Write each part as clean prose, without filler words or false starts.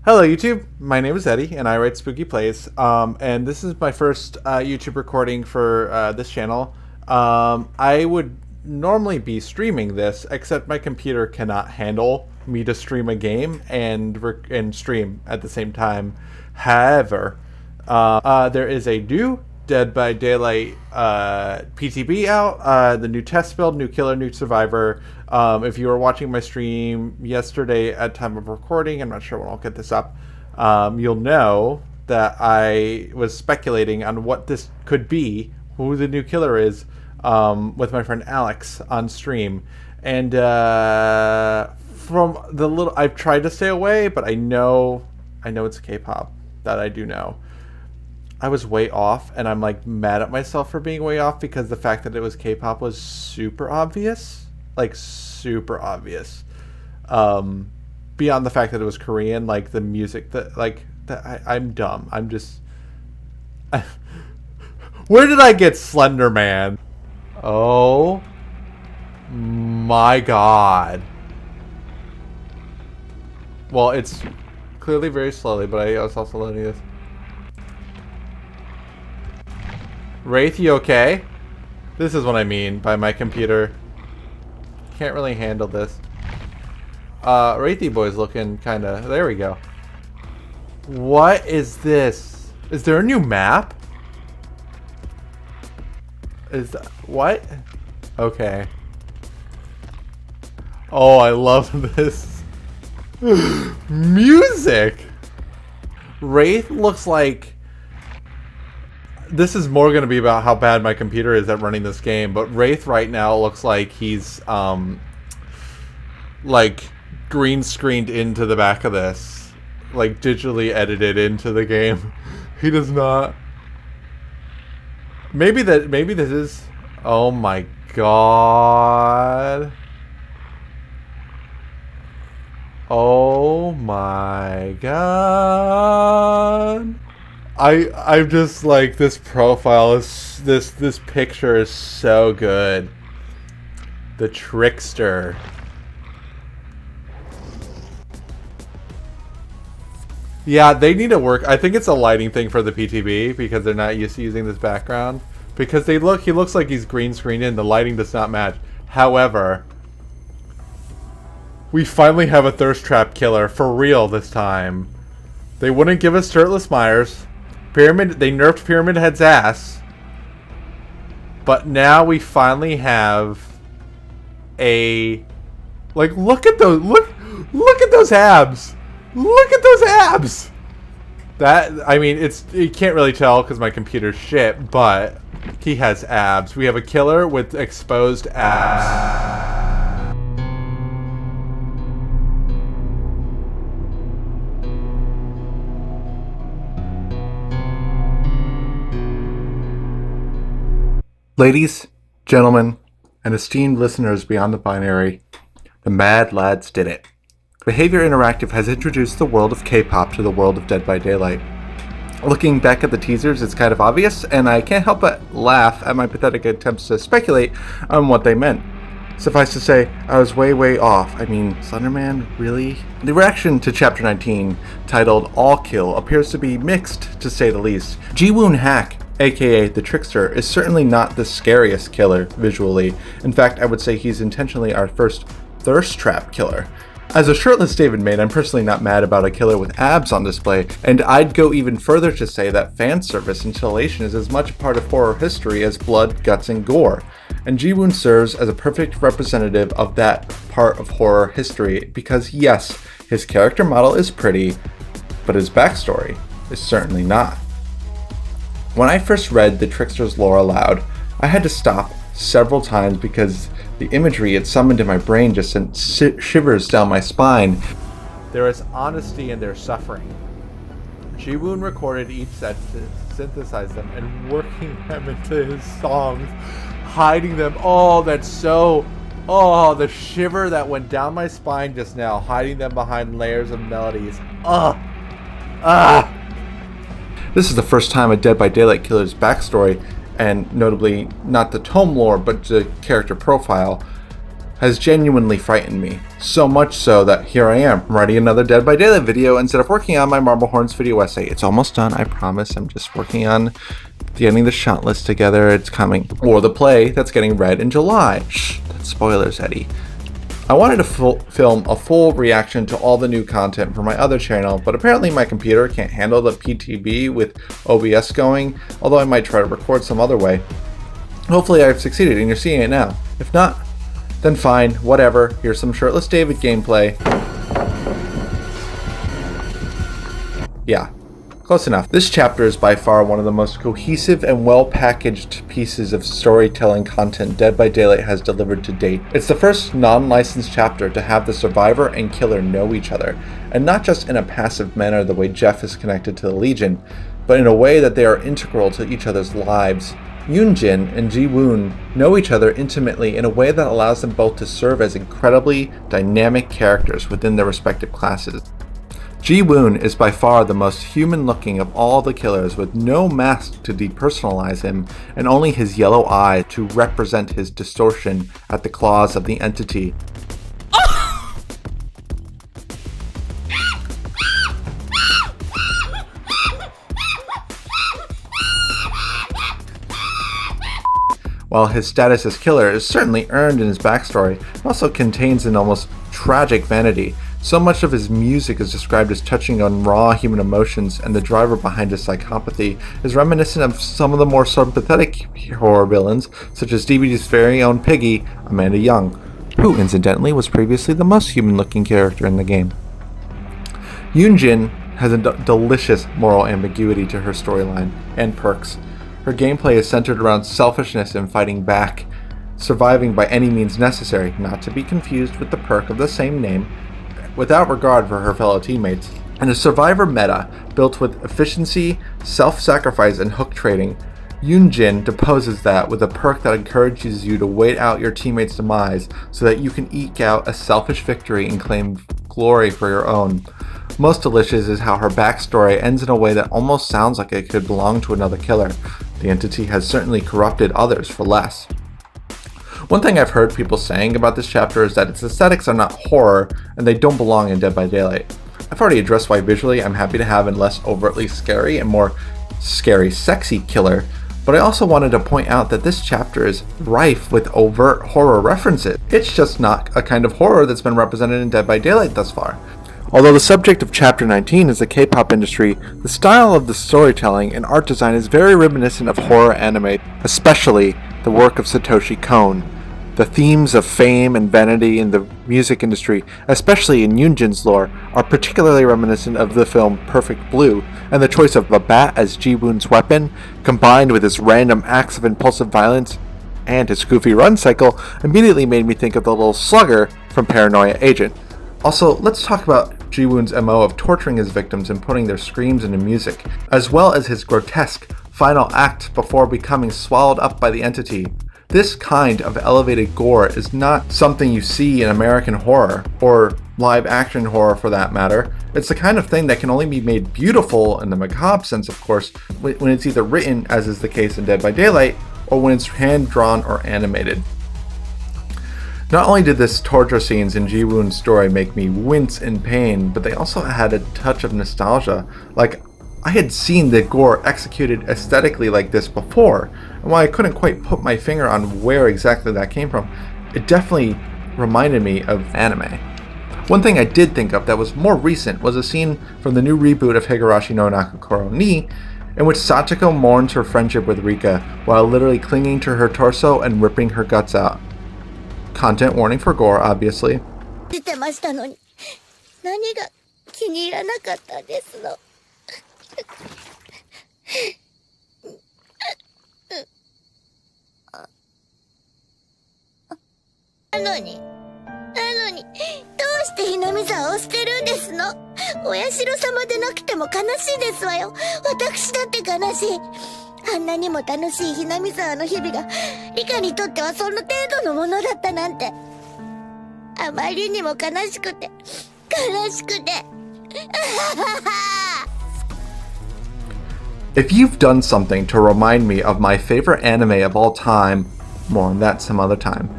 Hello YouTube, my name is Eddie and I write Spooky Plays, and this is my first YouTube recording for this channel. I would normally be streaming this, except my computer cannot handle me to stream a game and stream at the same time. However, there is a new Dead by Daylight PTB out, the new test build, new killer, new survivor. If you were watching my stream yesterday at time of recording, I'm not sure when I'll get this up, you'll know that I was speculating on what this could be, who the new killer is, with my friend Alex on stream. And from the little, I've tried to stay away, but I know it's K-pop. That I do know. I was way off, and I'm like mad at myself for being way off because the fact that it was K-pop was super obvious, like super obvious. Beyond the fact that it was Korean, like the music I'm dumb. I'm just. Where did I get Slender Man? Oh my god. Well, it's clearly very slowly, but I was also loading this. Wraith, you okay? This is what I mean by my computer can't really handle this. Wraithy boy's looking kinda... There we go. What is this? Is there a new map? Is that... What? Okay. Oh, I love this. Music! Wraith looks like... This is more going to be about how bad my computer is at running this game, but Wraith right now looks like he's, like, green screened into the back of this. Like, digitally edited into the game. He does not... Maybe this is... Oh my god. Oh my god. I'm just like, this profile is this picture is so good. The Trickster. Yeah, they need to work. I think it's a lighting thing for the PTB because they're not used to using this background. Because he looks like he's green screened in. The lighting does not match. However, we finally have a thirst trap killer for real this time. They wouldn't give us shirtless Myers. Pyramid, they nerfed Pyramid Head's ass, but now we finally have a, like, look at those abs, look at those abs. That, I mean, you can't really tell because my computer's shit, but he has abs. We have a killer with exposed abs. Ladies, gentlemen, and esteemed listeners beyond the binary, the Mad Lads did it. Behavior Interactive has introduced the world of K-pop to the world of Dead by Daylight. Looking back at the teasers, it's kind of obvious, and I can't help but laugh at my pathetic attempts to speculate on what they meant. Suffice to say, I was way off. I mean, Slenderman, really? The reaction to Chapter 19, titled All Kill, appears to be mixed, to say the least. Ji-woon Hack, aka the Trickster, is certainly not the scariest killer visually. In fact, I would say he's intentionally our first thirst trap killer. As a shirtless David Maid, I'm personally not mad about a killer with abs on display, and I'd go even further to say that fan service and titillation is as much a part of horror history as blood, guts, and gore. And Ji-woon serves as a perfect representative of that part of horror history because yes, his character model is pretty, but his backstory is certainly not. When I first read the Trickster's lore aloud, I had to stop several times because the imagery it summoned in my brain just sent shivers down my spine. There is honesty in their suffering. Ji-woon recorded each set to synthesize them and working them into his songs, hiding them. Oh, that's so... Oh, the shiver that went down my spine just now, hiding them behind layers of melodies. This is the first time a Dead by Daylight killer's backstory, and notably not the tome lore but the character profile, has genuinely frightened me. So much so that here I am, writing another Dead by Daylight video instead of working on my Marble Horns video essay. It's almost done, I promise. I'm just working on getting the shot list together. It's coming. Or the play that's getting read in July. Shh, that's spoilers, Eddie. I wanted to film a full reaction to all the new content for my other channel, but apparently my computer can't handle the PTB with OBS going, although I might try to record some other way. Hopefully I've succeeded and you're seeing it now. If not, then fine, whatever. Here's some Shirtless David gameplay. Yeah, close enough. This chapter is by far one of the most cohesive and well-packaged pieces of storytelling content Dead by Daylight has delivered to date. It's the first non-licensed chapter to have the survivor and killer know each other, and not just in a passive manner the way Jeff is connected to the Legion, but in a way that they are integral to each other's lives. Ji-woon and Ji-woon know each other intimately in a way that allows them both to serve as incredibly dynamic characters within their respective classes. Ji-woon is by far the most human-looking of all the killers, with no mask to depersonalize him and only his yellow eye to represent his distortion at the claws of the entity. While his status as killer is certainly earned in his backstory, it also contains an almost tragic vanity. So much of his music is described as touching on raw human emotions, and the driver behind his psychopathy is reminiscent of some of the more sympathetic horror villains, such as DVD's very own Piggy, Amanda Young, who incidentally was previously the most human-looking character in the game. Yoon-jin has a delicious moral ambiguity to her storyline and perks. Her gameplay is centered around selfishness and fighting back, surviving by any means necessary, not to be confused with the perk of the same name, without regard for her fellow teammates. And a survivor meta built with efficiency, self-sacrifice, and hook trading, Yoon-jin deposes that with a perk that encourages you to wait out your teammates' demise so that you can eke out a selfish victory and claim glory for your own. Most delicious is how her backstory ends in a way that almost sounds like it could belong to another killer. The entity has certainly corrupted others for less. One thing I've heard people saying about this chapter is that its aesthetics are not horror and they don't belong in Dead by Daylight. I've already addressed why visually I'm happy to have a less overtly scary and more scary sexy killer, but I also wanted to point out that this chapter is rife with overt horror references. It's just not a kind of horror that's been represented in Dead by Daylight thus far. Although the subject of Chapter 19 is the K-pop industry, the style of the storytelling and art design is very reminiscent of horror anime, especially the work of Satoshi Kon. The themes of fame and vanity in the music industry, especially in Yoon-jin's lore, are particularly reminiscent of the film Perfect Blue, and the choice of a bat as Ji-woon's weapon, combined with his random acts of impulsive violence and his goofy run cycle, immediately made me think of the little slugger from Paranoia Agent. Also, let's talk about Ji-woon's MO of torturing his victims and putting their screams into music, as well as his grotesque final act before becoming swallowed up by the entity. This kind of elevated gore is not something you see in American horror, or live action horror for that matter. It's the kind of thing that can only be made beautiful in the macabre sense, of course, when it's either written, as is the case in Dead by Daylight, or when it's hand-drawn or animated. Not only did this torture scenes in Ji-woon's story make me wince in pain, but they also had a touch of nostalgia. Like, I had seen the gore executed aesthetically like this before, and while I couldn't quite put my finger on where exactly that came from, it definitely reminded me of anime. One thing I did think of that was more recent was a scene from the new reboot of Higurashi no Nakakoro ni, in which Satoko mourns her friendship with Rika while literally clinging to her torso and ripping her guts out. Content warning for gore, obviously. してましたのに、何が気に入らなかったんですの。なのに、どうしてひなみ沢を捨てるんですの。お社様でなくても悲しいですわよ。私だって悲しい。あんなにも楽しいひなみ沢の日々が、リカにとってはその程度のものだったなんて。あまりにも悲しくて、悲しくて。If you've done something to remind me of my favorite anime of all time, more on that some other time,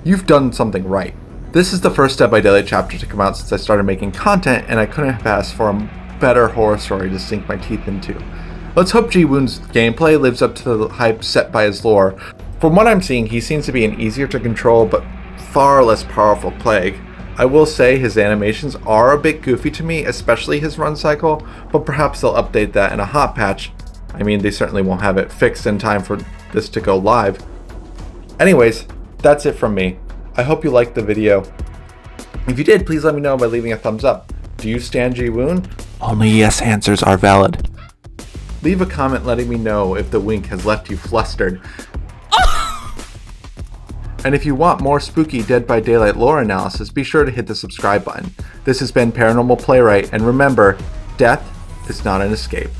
You've done something right. This is the first Dead by Daylight chapter to come out since I started making content, and I couldn't have asked for a better horror story to sink my teeth into. Let's hope Ji-woon's gameplay lives up to the hype set by his lore. From what I'm seeing, he seems to be an easier to control but far less powerful plague. I will say his animations are a bit goofy to me, especially his run cycle, but perhaps they'll update that in a hot patch. I mean, they certainly won't have it fixed in time for this to go live. Anyways, that's it from me. I hope you liked the video. If you did, please let me know by leaving a thumbs up. Do you stand Ji-woon? Only yes answers are valid. Leave a comment letting me know if the wink has left you flustered. And if you want more spooky Dead by Daylight lore analysis, be sure to hit the subscribe button. This has been Paranormal Playwright, and remember, death is not an escape.